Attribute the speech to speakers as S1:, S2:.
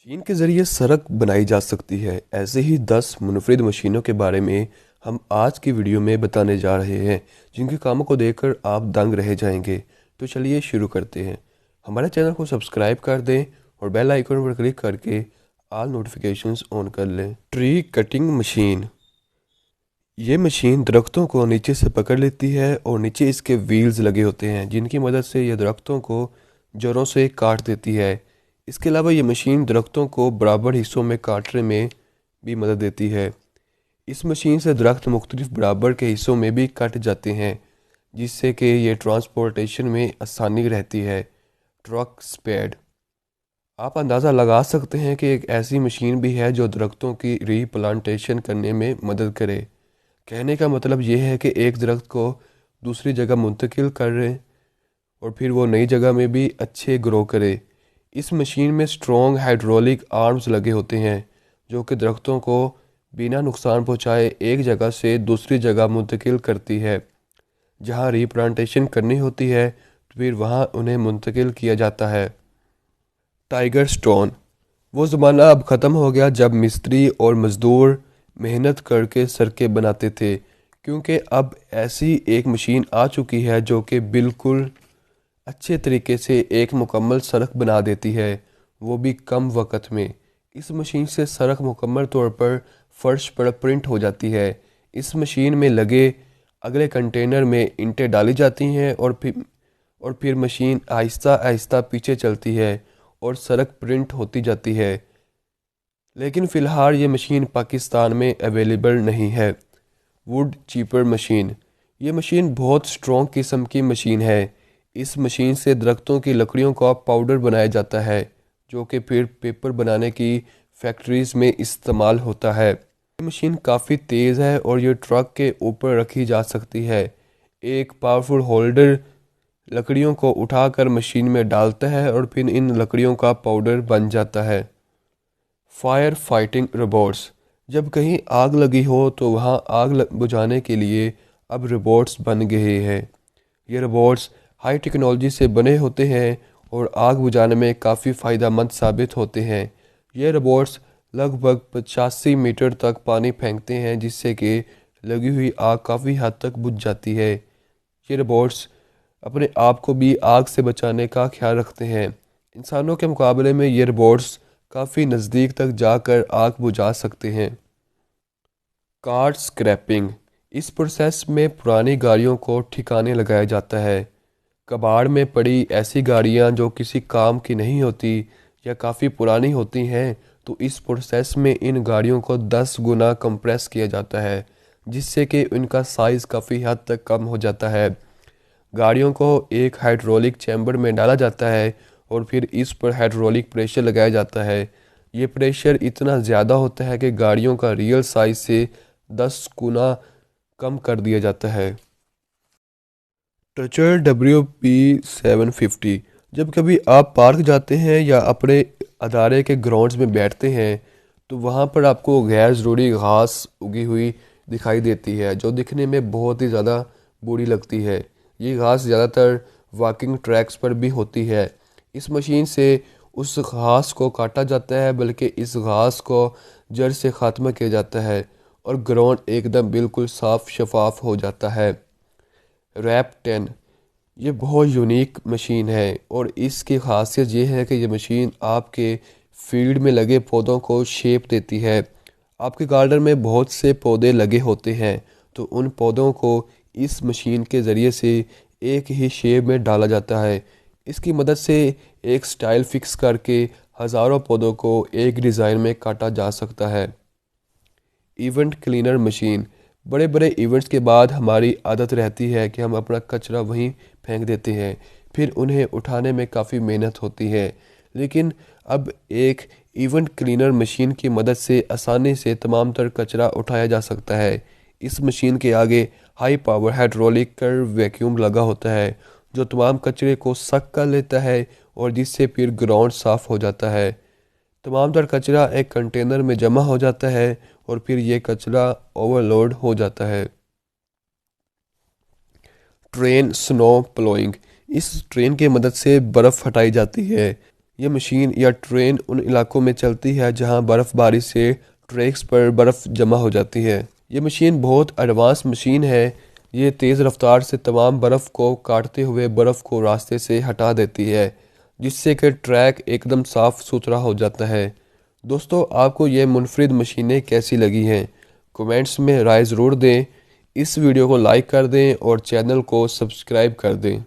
S1: Machine کے ذریعے سڑک بنائی جا سکتی ہے۔ ایسے ہی 10 منفرد مشینوں کے بارے میں ہم آج کی ویڈیو میں بتانے جا رہے ہیں جن کے کاموں کو دیکھ کر آپ دنگ رہ جائیں گے۔ تو چلیے شروع کرتے ہیں۔ ہمارے چینل کو سبسکرائب کر دیں اور بیل آئیکن پر کلک کر کے آل نوٹیفیکیشنز آن کر لیں۔ ٹری کٹنگ مشین، یہ مشین درختوں کو نیچے سے پکڑ لیتی ہے اور نیچے اس کے ویلز لگے ہوتے ہیں جن کی مدد سے یہ درختوں کو جڑوں سے کاٹ دیتی ہے۔ اس کے علاوہ یہ مشین درختوں کو برابر حصوں میں کاٹنے میں بھی مدد دیتی ہے۔ اس مشین سے درخت مختلف برابر کے حصوں میں بھی کٹ جاتے ہیں جس سے کہ یہ ٹرانسپورٹیشن میں آسانی رہتی ہے۔ ٹرک سپیڈ، آپ اندازہ لگا سکتے ہیں کہ ایک ایسی مشین بھی ہے جو درختوں کی ری پلانٹیشن کرنے میں مدد کرے۔ کہنے کا مطلب یہ ہے کہ ایک درخت کو دوسری جگہ منتقل کرے اور پھر وہ نئی جگہ میں بھی اچھے گرو کرے۔ اس مشین میں سٹرونگ ہائیڈرولک آرمز لگے ہوتے ہیں جو کہ درختوں کو بنا نقصان پہنچائے ایک جگہ سے دوسری جگہ منتقل کرتی ہے۔ جہاں ری پلانٹیشن کرنی ہوتی ہے تو پھر وہاں انہیں منتقل کیا جاتا ہے۔ ٹائگر سٹون، وہ زمانہ اب ختم ہو گیا جب مستری اور مزدور محنت کر کے سڑکیں بناتے تھے، کیونکہ اب ایسی ایک مشین آ چکی ہے جو کہ بالکل اچھے طریقے سے ایک مکمل سڑک بنا دیتی ہے، وہ بھی کم وقت میں۔ اس مشین سے سڑک مکمل طور پر فرش پر پرنٹ ہو جاتی ہے۔ اس مشین میں لگے اگلے کنٹینر میں اینٹیں ڈالی جاتی ہیں اور پھر مشین آہستہ آہستہ پیچھے چلتی ہے اور سڑک پرنٹ ہوتی جاتی ہے۔ لیکن فی الحال یہ مشین پاکستان میں اویلیبل نہیں ہے۔ ووڈ چیپر مشین، یہ مشین بہت سٹرونگ قسم کی مشین ہے۔ اس مشین سے درختوں کی لکڑیوں کا پاؤڈر بنایا جاتا ہے جو کہ پھر پیپر بنانے کی فیکٹریز میں استعمال ہوتا ہے۔ یہ مشین کافی تیز ہے اور یہ ٹرک کے اوپر رکھی جا سکتی ہے۔ ایک پاورفل ہولڈر لکڑیوں کو اٹھا کر مشین میں ڈالتا ہے اور پھر ان لکڑیوں کا پاؤڈر بن جاتا ہے۔ فائر فائٹنگ روبوٹس، جب کہیں آگ لگی ہو تو وہاں آگ بجھانے کے لیے اب روبوٹس بن گئے ہیں۔ یہ روبوٹس ہائی ٹیکنالوجی سے بنے ہوتے ہیں اور آگ بجھانے میں کافی فائدہ مند ثابت ہوتے ہیں۔ یہ روبوٹس لگ بھگ 85 میٹر تک پانی پھینکتے ہیں جس سے کہ لگی ہوئی آگ کافی حد تک بجھ جاتی ہے۔ یہ روبوٹس اپنے آپ کو بھی آگ سے بچانے کا خیال رکھتے ہیں۔ انسانوں کے مقابلے میں یہ روبوٹس کافی نزدیک تک جا کر آگ بجھا سکتے ہیں۔ کار اسکریپنگ، اس پروسیس میں پرانی گاڑیوں کو ٹھکانے لگایا جاتا ہے۔ کباڑ میں پڑی ایسی گاڑیاں جو کسی کام کی نہیں ہوتی یا کافی پرانی ہوتی ہیں تو اس پروسیس میں ان گاڑیوں کو 10 گنا کمپریس کیا جاتا ہے جس سے کہ ان کا سائز کافی حد تک کم ہو جاتا ہے۔ گاڑیوں کو ایک ہائیڈرولک چیمبر میں ڈالا جاتا ہے اور پھر اس پر ہائیڈرولک پریشر لگایا جاتا ہے۔ یہ پریشر اتنا زیادہ ہوتا ہے کہ گاڑیوں کا ریئل سائز سے 10 گنا کم کر دیا جاتا ہے۔ ٹچر WP750، جب کبھی آپ پارک جاتے ہیں یا اپنے ادارے کے گراؤنڈز میں بیٹھتے ہیں تو وہاں پر آپ کو غیر ضروری گھاس اگی ہوئی دکھائی دیتی ہے جو دکھنے میں بہت ہی زیادہ بری لگتی ہے۔ یہ گھاس زیادہ تر واکنگ ٹریکس پر بھی ہوتی ہے۔ اس مشین سے اس گھاس کو کاٹا جاتا ہے بلکہ اس گھاس کو جڑ سے خاتمہ کیا جاتا ہے اور گراؤنڈ ایک دم بالکل صاف شفاف ہو جاتا ہے۔ ریپ 10، یہ بہت یونیک مشین ہے اور اس کی خاصیت یہ ہے کہ یہ مشین آپ کے فیلڈ میں لگے پودوں کو شیپ دیتی ہے۔ آپ کے گارڈن میں بہت سے پودے لگے ہوتے ہیں تو ان پودوں کو اس مشین کے ذریعے سے ایک ہی شیپ میں ڈالا جاتا ہے۔ اس کی مدد سے ایک سٹائل فکس کر کے ہزاروں پودوں کو ایک ڈیزائن میں کاٹا جا سکتا ہے۔ ایونٹ کلینر مشین، بڑے بڑے ایونٹس کے بعد ہماری عادت رہتی ہے کہ ہم اپنا کچرا وہیں پھینک دیتے ہیں، پھر انہیں اٹھانے میں کافی محنت ہوتی ہے، لیکن اب ایک ایونٹ کلینر مشین کی مدد سے آسانی سے تمام تر کچرا اٹھایا جا سکتا ہے۔ اس مشین کے آگے ہائی پاور ہائیڈرولک کرو ویکیوم لگا ہوتا ہے جو تمام کچرے کو سک کر لیتا ہے اور جس سے پھر گراؤنڈ صاف ہو جاتا ہے۔ تمام تر کچرا ایک کنٹینر میں جمع ہو جاتا ہے اور پھر یہ کچرا اوور لوڈ ہو جاتا ہے۔ ٹرین سنو پلوئنگ، اس ٹرین کی مدد سے برف ہٹائی جاتی ہے۔ یہ مشین یا ٹرین ان علاقوں میں چلتی ہے جہاں برف باری سے ٹریکس پر برف جمع ہو جاتی ہے۔ یہ مشین بہت ایڈوانس مشین ہے۔ یہ تیز رفتار سے تمام برف کو کاٹتے ہوئے برف کو راستے سے ہٹا دیتی ہے، جس سے کہ ٹریک ایک دم صاف ستھرا ہو جاتا ہے۔ دوستو، آپ کو یہ منفرد مشینیں کیسی لگی ہیں؟ کومنٹس میں رائے ضرور دیں۔ اس ویڈیو کو لائک کر دیں اور چینل کو سبسکرائب کر دیں۔